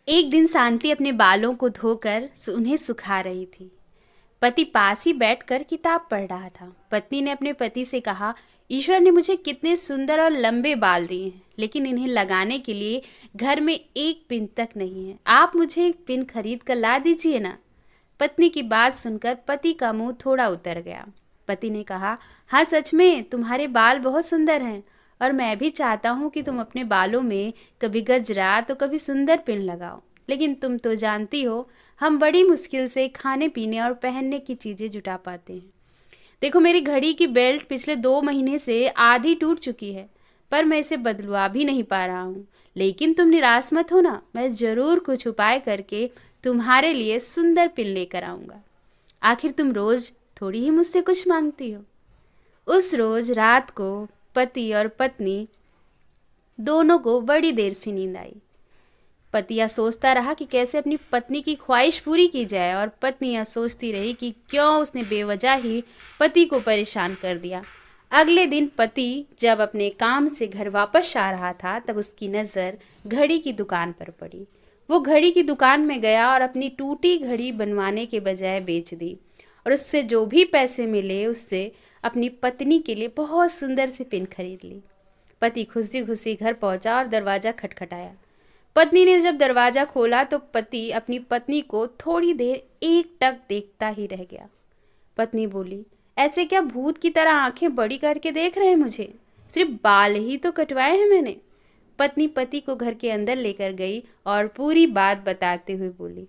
एक दिन शांति अपने बालों को धोकर उन्हें सुखा रही थी। पति पास ही बैठकर किताब पढ़ रहा था। पत्नी ने अपने पति से कहा, ईश्वर ने मुझे कितने सुंदर और लंबे बाल दिए हैं, लेकिन इन्हें लगाने के लिए घर में एक पिन तक नहीं है। आप मुझे एक पिन खरीद कर ला दीजिए ना। पत्नी की बात सुनकर पति का मुंह थोड़ा उतर गया। पति ने कहा, हाँ सच में तुम्हारे बाल बहुत सुंदर हैं और मैं भी चाहता हूँ कि तुम अपने बालों में कभी गजरा तो कभी सुंदर पिन लगाओ, लेकिन तुम तो जानती हो हम बड़ी मुश्किल से खाने पीने और पहनने की चीज़ें जुटा पाते हैं। देखो मेरी घड़ी की बेल्ट पिछले 2 महीने से आधी टूट चुकी है, पर मैं इसे बदलवा भी नहीं पा रहा हूँ। लेकिन तुम निराश मत हो ना, मैं ज़रूर कुछ उपाय करके तुम्हारे लिए सुंदर पिन लेकर आऊँगा। आखिर तुम रोज़ थोड़ी ही मुझसे कुछ मांगती हो। उस रोज़ रात को पति और पत्नी दोनों को बड़ी देर से नींद आई। पति यह सोचता रहा कि कैसे अपनी पत्नी की ख्वाहिश पूरी की जाए और पत्नी यह सोचती रही कि क्यों उसने बेवजह ही पति को परेशान कर दिया। अगले दिन पति जब अपने काम से घर वापस आ रहा था तब उसकी नज़र घड़ी की दुकान पर पड़ी। वो घड़ी की दुकान में गया और अपनी टूटी घड़ी बनवाने के बजाय बेच दी और उससे जो भी पैसे मिले उससे अपनी पत्नी के लिए बहुत सुंदर सी पिन खरीद ली। पति खुशी खुशी घर पहुंचा और दरवाज़ा खटखटाया। पत्नी ने जब दरवाज़ा खोला तो पति अपनी पत्नी को थोड़ी देर एकटक देखता ही रह गया। पत्नी बोली, ऐसे क्या भूत की तरह आंखें बड़ी करके देख रहे हैं मुझे? सिर्फ बाल ही तो कटवाए हैं मैंने। पत्नी पति को घर के अंदर लेकर गई और पूरी बात बताते हुए बोली,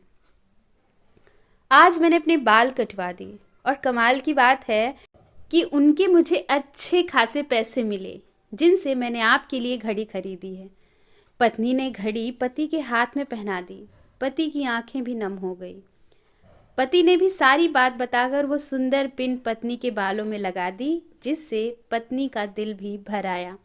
आज मैंने अपने बाल कटवा दिए और कमाल की बात है कि उनके मुझे अच्छे खासे पैसे मिले, जिनसे मैंने आपके लिए घड़ी खरीदी है। पत्नी ने घड़ी पति के हाथ में पहना दी। पति की आंखें भी नम हो गई। पति ने भी सारी बात बताकर वो सुंदर पिन पत्नी के बालों में लगा दी, जिससे पत्नी का दिल भी भर आया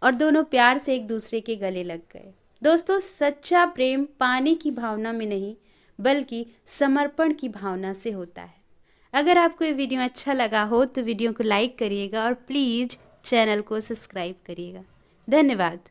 और दोनों प्यार से एक दूसरे के गले लग गए। दोस्तों, सच्चा प्रेम पाने की भावना में नहीं बल्कि समर्पण की भावना से होता है। अगर आपको ये वीडियो अच्छा लगा हो तो वीडियो को लाइक करिएगा और प्लीज़ चैनल को सब्सक्राइब करिएगा। धन्यवाद।